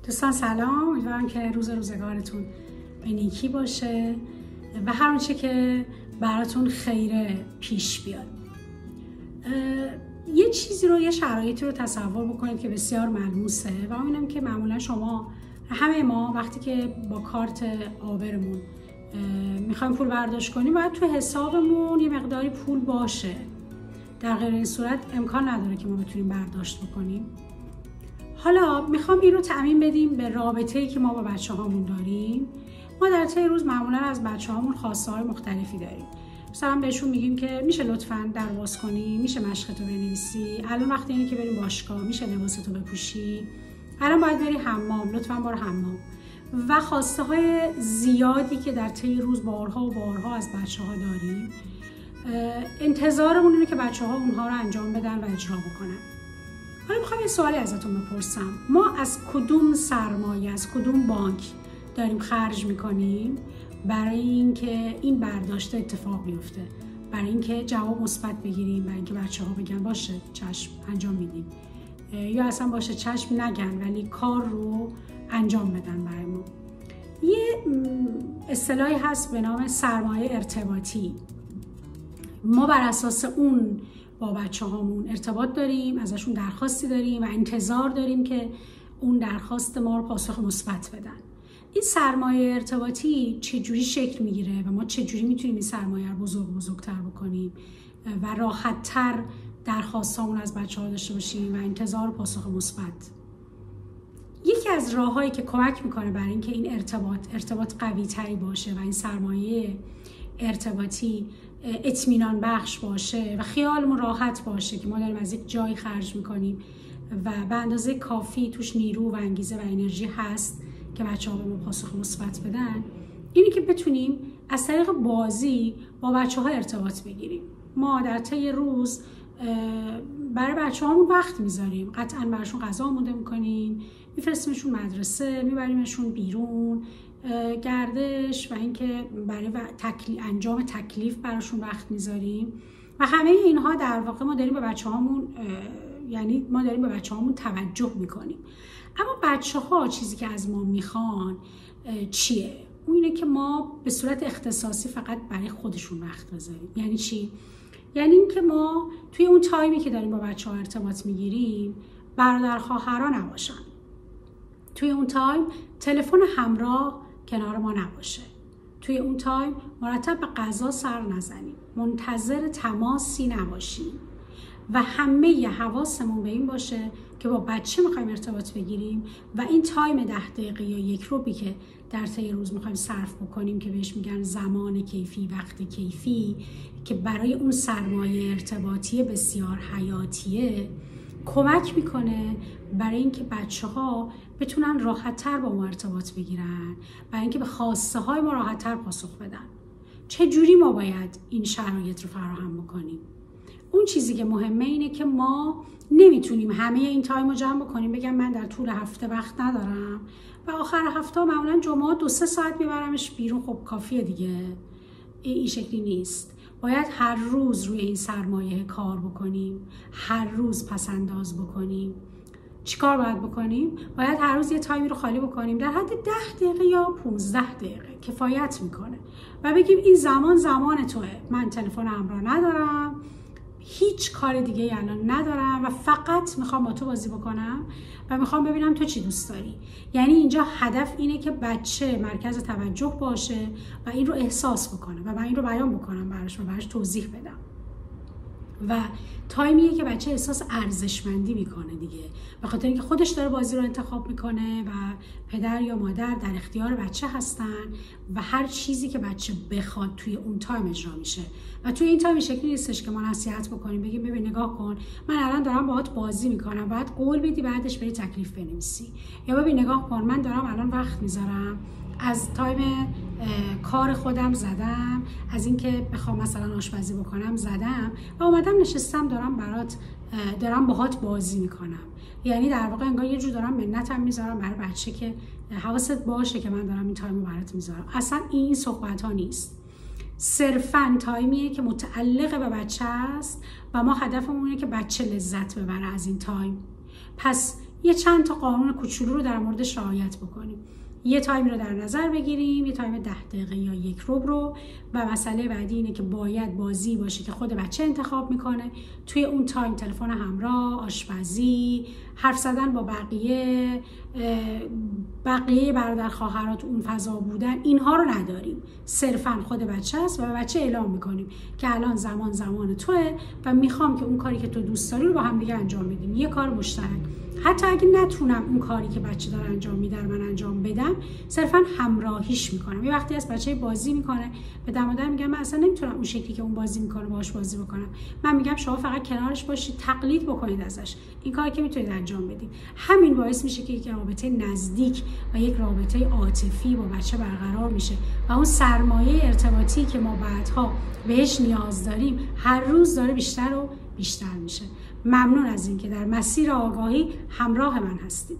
دوستان سلام، امیدوارم که روزگارتون به نیکی باشه و هر آنچه که براتون خیره پیش بیاد. یه چیزی رو، یه شرایطی رو تصور بکنید که بسیار ملموسه و اونم که معمولا همه ما وقتی که با کارت آبرمون میخوایم پول برداشت کنیم باید تو حسابمون یه مقداری پول باشه. در غیر این صورت امکان نداره که ما بتونیم برداشت بکنیم. حالا میخوام این رو تعمیم بدیم به رابطه‌ای که ما با بچه‌هامون داریم. ما در طی روز معمولا از بچه‌هامون خواسته‌های مختلفی داریم. مثلا بهشون میگیم که میشه لطفاً درواز کنی، میشه مشقتو بنویسی، الان وقت اینه که بریم باشگاه، میشه لباستو بپوشی، الان باید بری حمام، لطفاً برو حمام. و خواسته-های زیادی که در طی روز بارها و بارها از بچه‌ها داریم. انتظارمون اینه که بچه‌ها اونها رو انجام بدن و اجرا بکنن. حالا میخوام یه سوالی ازتون بپرسم. ما از کدوم سرمایه، از کدوم بانک داریم خرج میکنیم برای اینکه این برداشت اتفاق بیفته؟ برای اینکه جواب مثبت بگیریم، برای اینکه بچه‌ها بگن باشه چشم انجام میدیم، یا اصلا باشه چشم نگن ولی کار رو انجام بدن برای ما. یه اصطلاحی هست به نام سرمایه ارتباطی. ما بر اساس اون با بچه‌هامون ارتباط داریم، ازشون درخواستی داریم و انتظار داریم که اون درخواست ما رو پاسخ مثبت بدن. این سرمایه ارتباطی چجوری شکل میگیره و ما چجوری میتونیم این سرمایه رو بزرگتر بکنیم و راحت‌تر درخواستامون از بچه‌ها داشته باشیم و انتظار و پاسخ مثبت؟ یکی از راه‌هایی که کمک میکنه برای اینکه این ارتباط قوی‌تری باشه و این سرمایه ارتباطی اطمینان بخش باشه و خیالمون راحت باشه که ما داریم از یک جایی خرج میکنیم و به اندازه کافی توش نیرو و انگیزه و انرژی هست که بچه‌ها به ما پاسخ مثبت بدن، اینی که بتونیم از طریق بازی با بچه‌ها ارتباط بگیریم. ما در طی روز برای بچه‌هامون وقت میذاریم، قطعاً براشون غذا آماده میکنیم، میفرستیمشون مدرسه، میبریمشون بیرون، گردش و اینکه برای انجام تکلیف براشون وقت میذاریم و همه اینها در واقع ما داریم به بچه‌هامون توجه میکنیم. اما بچه‌ها چیزی که از ما میخوان چیه؟ اون اینه که ما به صورت اختصاصی فقط برای خودشون وقت بذاریم. یعنی چی؟ یعنی اینکه ما توی اون تایمی که داریم با بچه‌ها ارتباط میگیریم برادر خواهرها نباشن. توی اون تایم تلفن همراه کنار ما نباشه. توی اون تایم مرتب به غذا سر نزنیم، منتظر تماسی نباشیم و همه حواسمون به این باشه که با بچه میخوایم ارتباط بگیریم و این تایم 10 دقیقه یا 1 روبی که در طی روز میخوایم صرف بکنیم که بهش میگن زمان کیفی، وقت کیفی، که برای اون سرمایه ارتباطی بسیار حیاتیه، کمک میکنه برای اینکه بچه‌ها بتونن راحت‌تر با ما ارتباط بگیرن، برای اینکه به خواسته های ما راحت‌تر پاسخ بدن. چه جوری ما باید این شرایط رو فراهم بکنیم؟ اون چیزی که مهمه اینه که ما نمیتونیم همه این تایم رو جمع بکنیم، بگم من در طول هفته وقت ندارم و آخر هفته معمولا جمعه 2-3 ساعت میبرمش بیرون، خب کافیه دیگه. این شکلی نیست. باید هر روز روی این سرمایه کار بکنیم، هر روز پسنداز بکنیم. چیکار باید بکنیم؟ باید هر روز یه تایمی رو خالی بکنیم در حد 10 دقیقه یا 15 دقیقه کفایت میکنه و بگیم این زمان توه، من تلفن همراه ندارم، هیچ کار دیگه الان ندارم و فقط میخوام با تو بازی بکنم و میخوام ببینم تو چی دوست داری. یعنی اینجا هدف اینه که بچه مرکز توجه باشه و این رو احساس بکنه و من این رو بیان بکنم براش توضیح بدم. و تایمیه که بچه احساس ارزشمندی میکنه دیگه، به خاطر اینکه خودش داره بازی رو انتخاب میکنه و پدر یا مادر در اختیار بچه هستن و هر چیزی که بچه بخواد توی اون تایم اجرا میشه. و توی این تایم شکلی نیستش که ما نصیحت بکنیم، بگیم ببین نگاه کن من الان دارم باهات بازی میکنم، باید قول بدی بعدش بری تکلیف بنویسی، یا ببین نگاه کن من دارم الان وقت میذارم، از تایم کار خودم زدم، از اینکه بخوام مثلا آشپزی بکنم زدم و اومدم نشستم دارم باهات بازی میکنم. یعنی در واقع انگار یه جور دارم منتم میذارم برای بچه که حواست باشه که من دارم این تایمو برات میذارم. اصلا این صحبت ها نیست، صرفاً تایمیه که متعلق به بچه است و ما هدفمون اینه که بچه لذت ببره از این تایم. پس یه چند تا قانون کوچولو رو در موردش رعایت بکنیم. یه تایم رو در نظر بگیریم، یه تایم 10 دقیقه یا 1 ربع رو، و مسئله بعدی اینه که باید بازی باشه که خود بچه انتخاب میکنه. توی اون تایم تلفن همراه، آشپزی، حرف زدن با بقیه برادر خواهرات، اون فضا بودن، اینها رو نداریم. صرفا خود بچه است و به بچه اعلام میکنیم که الان زمان توه و میخوام که اون کاری که تو دوست داری رو با هم دیگه انجام بدیم. یه کار مشترک. حتی اگه نتونم اون کاری که بچه داره انجام میده من انجام بدم، صرفا همراهیش میکنم. یه وقتی از بچه بازی میکنه، به دم و در میگم من اصلا نمیتونم اون شکلی که اون بازی میکنه باهاش بازی بکنم. من میگم شما فقط کنارش باشید، تقلید بکنید ازش. این کاری که میتونید انجام بدید. همین باعث میشه که یک رابطه نزدیک و یک رابطه عاطفی با بچه برقرار میشه و اون سرمایه ارتباطی که ما بعدها بهش نیاز داریم هر روز داره بیشتر و بیشتر میشه. ممنون از اینکه در مسیر آگاهی همراه من هستید.